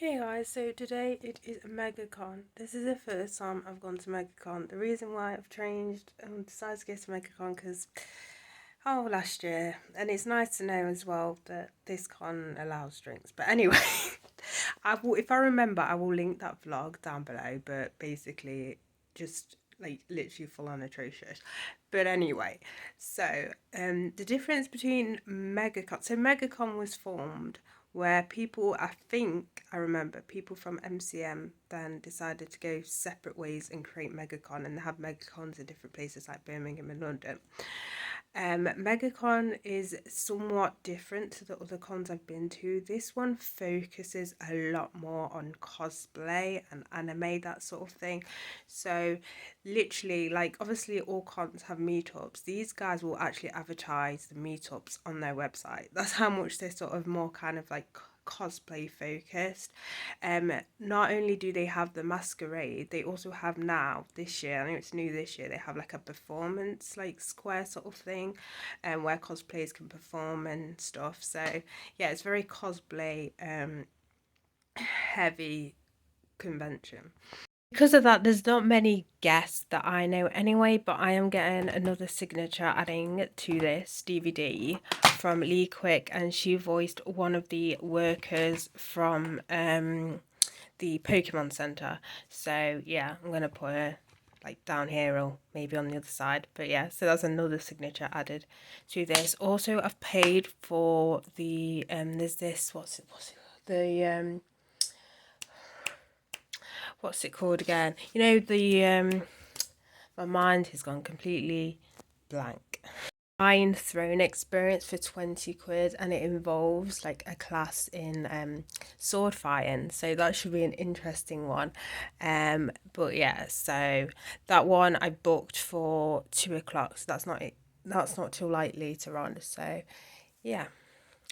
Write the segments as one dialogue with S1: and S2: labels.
S1: Hey guys, so today it is megacon. This is the first time I've gone to megacon. The reason why I've changed and decided to go to megacon because last year, and it's nice to know as well that this con allows drinks. But anyway, if I remember, I will link that vlog down below. But basically, just like literally full on atrocious. But anyway, so the difference between megacon. So megacon was formed where people, I remember, people from MCM then decided to go separate ways and create megacon, and have megacons in different places like Birmingham and London. megacon is somewhat different to the other cons I've been to. This one focuses a lot more on cosplay and anime, that sort of thing. So literally, like, obviously all cons have meetups. These guys will actually advertise the meetups on their website. That's how much they're sort of more kind of like cosplay focused. Not only do they have the masquerade, they also have now this year, I know it's new this year, they have like a performance like square sort of thing, where cosplayers can perform and stuff. So yeah, it's very cosplay heavy convention. Because of that, there's not many guests that I know anyway, but I am getting another signature adding to this DVD from Lee Quick, and she voiced one of the workers from the Pokemon Center. So yeah, I'm gonna put her like down here or maybe on the other side. But yeah, so that's another signature added to this. Also, I've paid for the there's this what's it called again? You know, the my mind has gone completely blank. Iron Throne experience for 20 quid, and it involves like a class in sword fighting, so that should be an interesting one. But yeah, so that one I booked for 2 o'clock, so that's not till like later on. So yeah,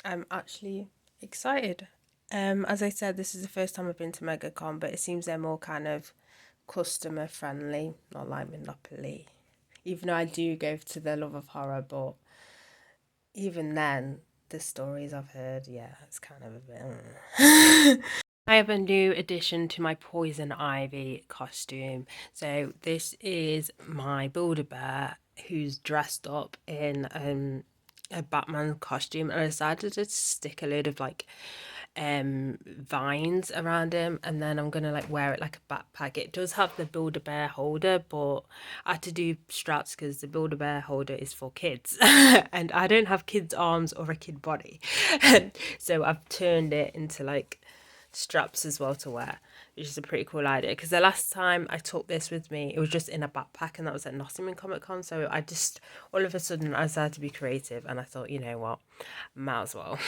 S1: I'm actually excited. As I said, this is the first time I've been to megacon, but it seems they're more kind of customer friendly, not like Monopoly. Even though I do go to the Love of Horror, but even then, the stories I've heard, yeah, it's kind of a bit. I have a new addition to my Poison Ivy costume. So this is my Build-A-Bear who's dressed up in a Batman costume, and I decided to stick a load of like vines around him, and then I'm gonna like wear it like a backpack. It does have the Build-A-Bear holder, but I had to do straps because the Build-A-Bear holder is for kids and I don't have kids arms or a kid body. So I've turned it into like straps as well to wear, which is a pretty cool idea, because the last time I took this with me, it was just in a backpack, and that was at Nottingham Comic Con. So I just all of a sudden I decided to be creative, and I thought, you know what, might as well.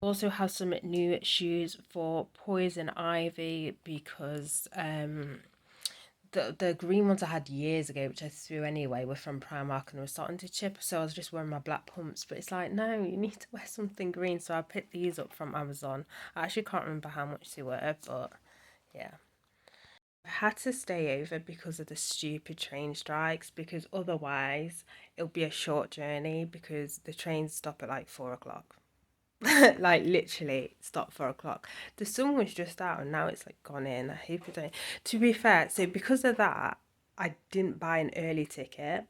S1: Also have some new shoes for Poison Ivy, because the green ones I had years ago, which I threw anyway, were from Primark and were starting to chip, so I was just wearing my black pumps. But it's like, no, you need to wear something green, so I picked these up from Amazon. I actually can't remember how much they were, but yeah. I had to stay over because of the stupid train strikes, because otherwise it'll be a short journey, because the trains stop at like 4 o'clock. Like literally stop 4 o'clock. The sun was just out and now it's like gone in. I hope it don't. To be fair, so because of that, I didn't buy an early ticket.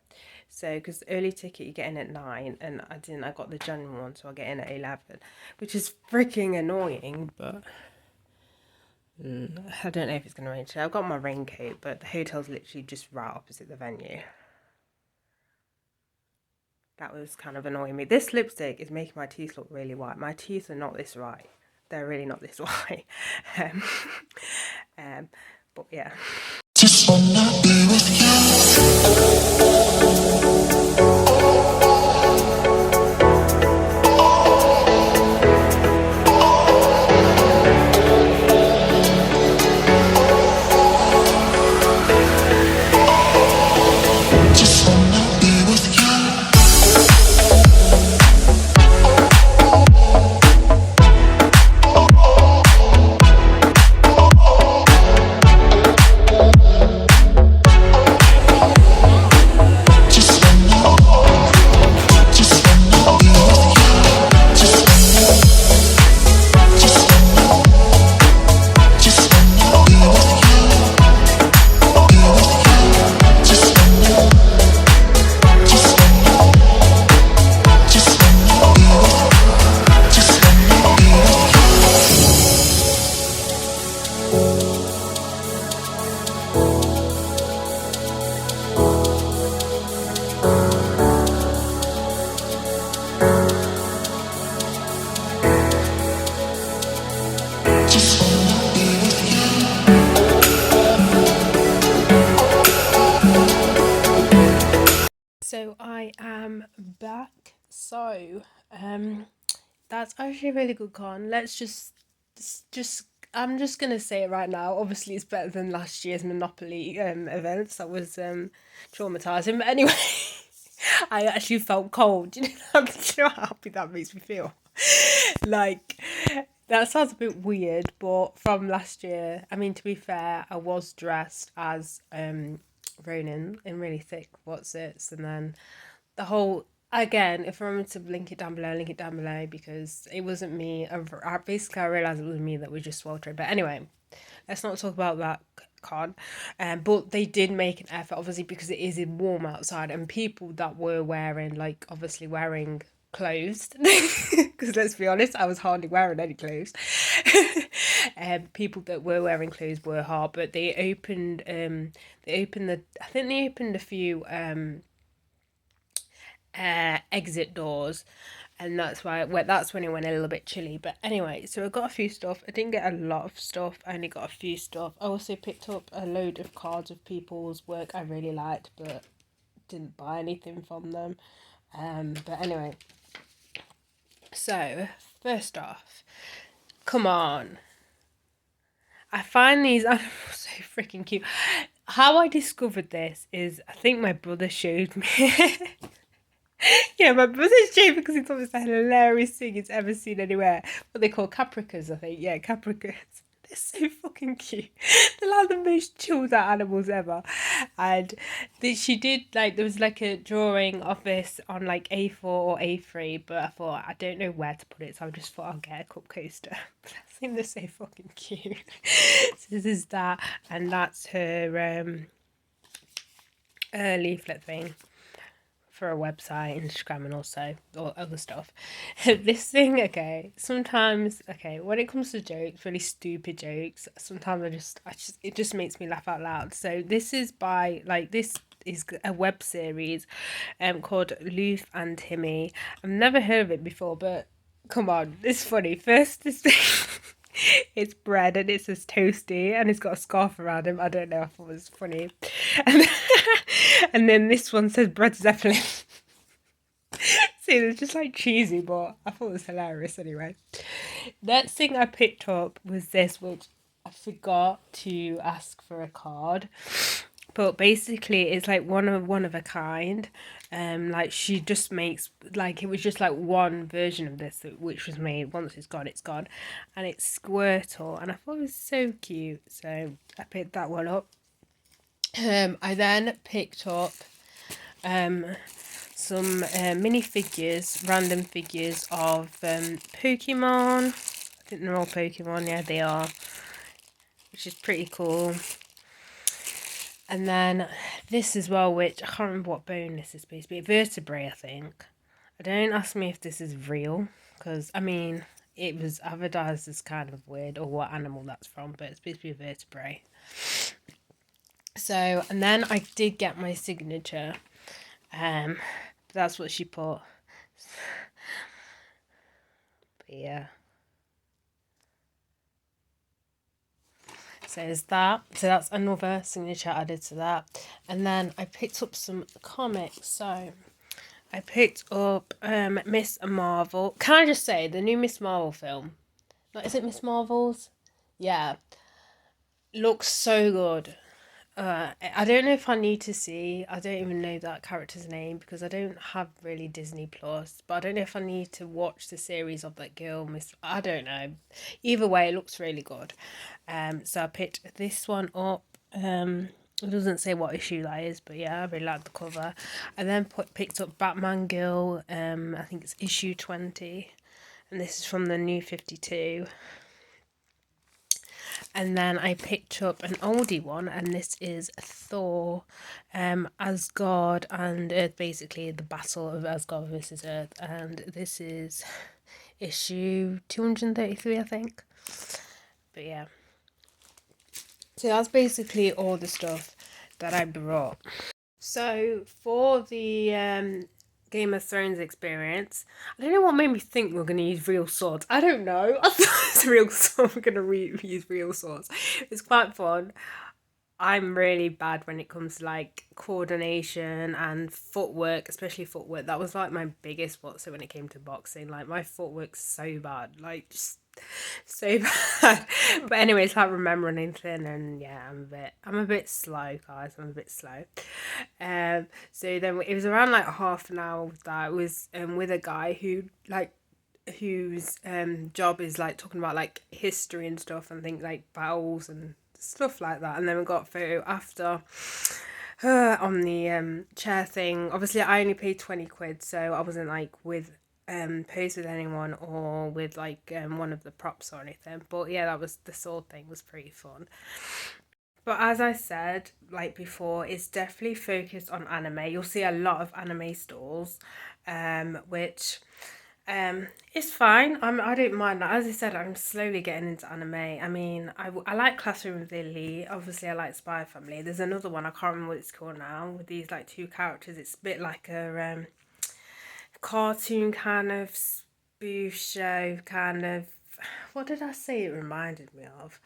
S1: So because early ticket you get in at 9, and I got the general one, so I get in at 11, which is freaking annoying. But I don't know if it's gonna rain today. I've got my raincoat, but the hotel's literally just right opposite the venue. That was kind of annoying me. This lipstick is making my teeth look really white. My teeth are not this white. They're really not this white. But yeah. Just wanna be with you. So, that's actually a really good con. Let's just I'm just gonna say it right now. Obviously, it's better than last year's Monopoly events. That was traumatizing. But anyway, I actually felt cold. You know, I'm sure how happy that makes me feel. Like, that sounds a bit weird, but from last year, I mean, to be fair, I was dressed as Ronin in really thick what's-its, and then the whole again, if I remember to link it down below, link it down below because it wasn't me. Basically, I realised it was me that was just sweltering. But anyway, let's not talk about that con. But they did make an effort, obviously, because it is warm outside, and people that were wearing, like, obviously wearing clothes, because let's be honest, I was hardly wearing any clothes. People that were wearing clothes were hard, but they opened I think they opened a few exit doors, and that's when it went a little bit chilly. But anyway, so I got a few stuff. I didn't get a lot of stuff. I only got a few stuff. I also picked up a load of cards of people's work I really liked, but didn't buy anything from them. But anyway, so first off, come on. I find these animals so freaking cute. How I discovered this is I think my brother showed me. Yeah, my brother's showed because he thought it was the hilarious thing he's ever seen anywhere. What they call capricas, I think. Yeah, capricas. They're so fucking cute. They're like the most chilled out animals ever. And she did, like, there was like a drawing of this on like A4 or A3, but I thought, I don't know where to put it, so I just thought I'll get a cup coaster. I think they're so fucking cute. So this is that, and that's her leaflet thing for a website, Instagram, and also or other stuff. This thing, okay, sometimes, okay, when it comes to jokes, really stupid jokes, sometimes it just makes me laugh out loud. So this is this is a web series called Loof and Timmy. I've never heard of it before, but come on, it's funny. First, this thing it's bread and it says toasty and it's got a scarf around him. I don't know, I thought it was funny. And, and then this one says bread zeppelin. See, it's just like cheesy, but I thought it was hilarious anyway. Next thing I picked up was this, which I forgot to ask for a card. But basically it's like one of a kind. Like she just makes, like, it was just like one version of this which was made. Once it's gone, and it's Squirtle, and I thought it was so cute, so I picked that one up. I then picked up some mini figures, random figures of Pokemon. I think they're all Pokemon, yeah they are, which is pretty cool. And then this as well, which I can't remember what bone this is supposed to be. Vertebrae, I think. Don't ask me if this is real, because, I mean, it was advertised as kind of weird, or what animal that's from, but it's supposed to be a vertebrae. So, and then I did get my signature. That's what she put. But yeah. So there's that. So that's another signature added to that. And then I picked up some comics. So I picked up Miss Marvel. Can I just say, the new Miss Marvel film, is it Miss Marvel's? Yeah. Looks so good. I don't know if I need to see. I don't even know that character's name because I don't have really Disney Plus. But I don't know if I need to watch the series of that girl, Miss. I don't know. Either way, it looks really good. So I picked this one up. It doesn't say what issue that is, but yeah, I really like the cover. I then picked up Batman Girl. I think it's issue 20, and this is from the New 52. And then I picked up an oldie one, and this is Thor, Asgard and Earth, basically the Battle of Asgard versus Earth. And this is issue 233, I think. But yeah. So that's basically all the stuff that I brought. So for the Game of Thrones experience, I don't know what made me think we're going to use real swords. I don't know. I thought it's real swords. We're going to use real swords. It's quite fun. I'm really bad when it comes to like coordination and footwork, especially footwork. That was like my biggest what. So when it came to boxing, like my footwork's so bad, like just so bad. But anyways, like remembering anything, and yeah, I'm a bit slow, guys. I'm a bit slow. So then it was around like half an hour with that. It was with a guy who like whose job is like talking about like history and stuff and things like battles and stuff like that. And then we got a photo after on the chair thing. Obviously, I only paid 20 quid, so I wasn't like with posed with anyone or with like one of the props or anything. But yeah, that was the sword thing was pretty fun. But as I said, like before, it's definitely focused on anime. You'll see a lot of anime stalls, which it's fine. I don't mind that. As I said, I'm slowly getting into anime. I mean, I like Classroom of the Elite. Obviously, I like Spy Family. There's another one, I can't remember what it's called now, with these like two characters. It's a bit like a cartoon kind of spoof show, kind of. What did I say it reminded me of?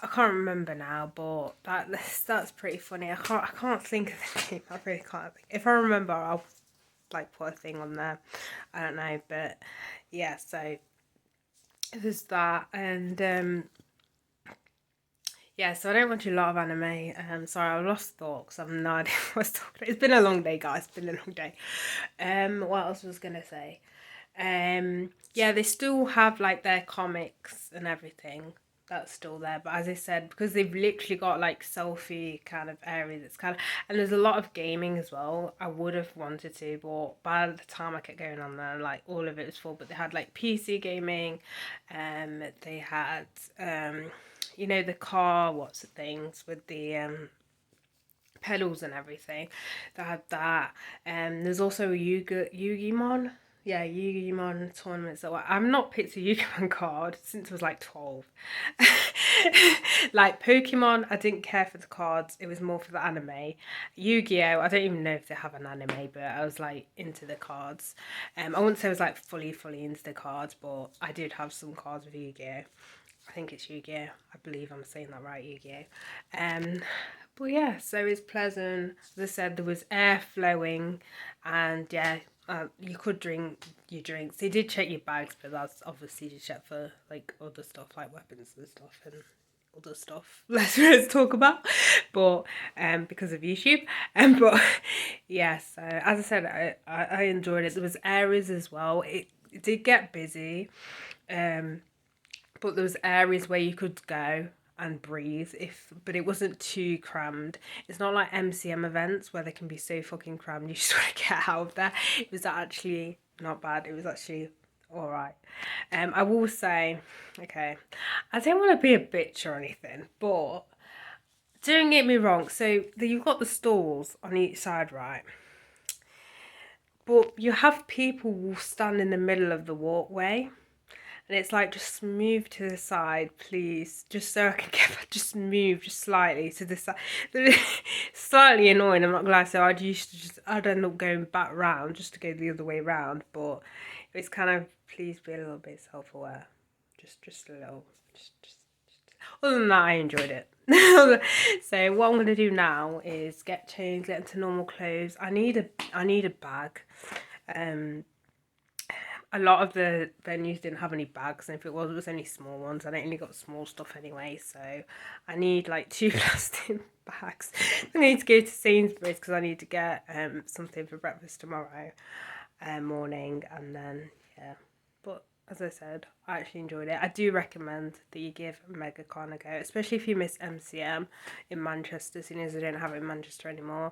S1: I can't remember now, but that's pretty funny. I can't think of the name. I really can't. If I remember, I'll like put a thing on there. I don't know, but yeah. So there's that, and yeah. So I don't watch a lot of anime. Sorry, I lost thought because I've no idea what I was talking about. It's been a long day, guys. It's been a long day. What else was gonna say? Yeah, they still have like their comics and everything that's still there, but as I said, because they've literally got like selfie kind of areas, it's kind of, and there's a lot of gaming as well. I would have wanted to, but by the time I kept going on there, like all of it was full. But they had like PC gaming, they had you know, the car, what's the things with the pedals and everything. They had that. There's also a Yu-Gi-Mon. Yeah, Yu-Gi-Mon tournaments. So I'm not picked a Yu-Gi-Mon card since I was like 12. Like Pokemon, I didn't care for the cards. It was more for the anime. Yu-Gi-Oh, I don't even know if they have an anime, but I was like into the cards. I wouldn't say I was like fully into the cards, but I did have some cards with Yu-Gi-Oh. I think it's Yu-Gi-Oh. I believe I'm saying that right, Yu-Gi-Oh. But yeah, so it's pleasant. As I said, there was air flowing, and yeah, you could drink your drinks. They did check your bags, but that's obviously to check for like other stuff, like weapons and stuff, and other stuff. Let's talk about, but because of YouTube, but yeah. So as I said, I enjoyed it. There was areas as well. It did get busy, but there was areas where you could go and breathe but it wasn't too crammed. It's not like MCM events where they can be so fucking crammed you just want to get out of there. It was actually not bad. It was actually all right. I will say, okay, I don't want to be a bitch or anything, but don't get me wrong. So you've got the stalls on each side, right? But you have people who stand in the middle of the walkway. And it's like, just move to the side, please. Just so I can just move just slightly to the side. Slightly annoying, I'm not gonna lie. So I'd end up going back round just to go the other way round. But it's kind of, please be a little bit self-aware. Just a little. Other than that, I enjoyed it. So what I'm gonna do now is get changed, get into normal clothes. I need a bag. A lot of the venues didn't have any bags, and if it was only small ones. I don't really got small stuff anyway, so I need like 2 plastic bags. I need to go to Sainsbury's because I need to get something for breakfast tomorrow morning, and then yeah. But as I said, I actually enjoyed it. I do recommend that you give megacon a go, especially if you miss MCM in Manchester, seeing as I don't have it in Manchester anymore.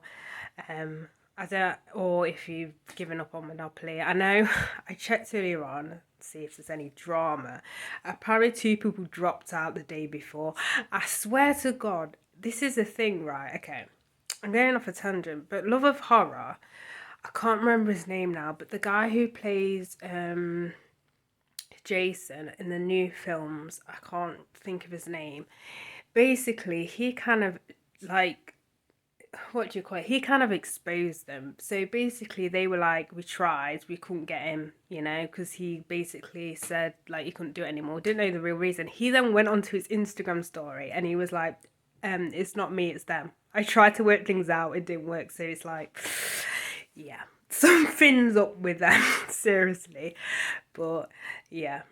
S1: Or if you've given up on Monopoly. I know I checked earlier on to see if there's any drama. Apparently 2 people dropped out the day before. I swear to God, this is a thing, right? Okay, I'm going off a tangent, but Love of Horror, I can't remember his name now, but the guy who plays Jason in the new films, I can't think of his name. Basically, he kind of like, what do you call it? He kind of exposed them. So basically, they were like, we tried, we couldn't get him, you know, because he basically said like he couldn't do it anymore. Didn't know the real reason. He then went onto his Instagram story and he was like, It's not me, it's them. I tried to work things out, it didn't work, so it's like, yeah, something's up with them, seriously. But yeah.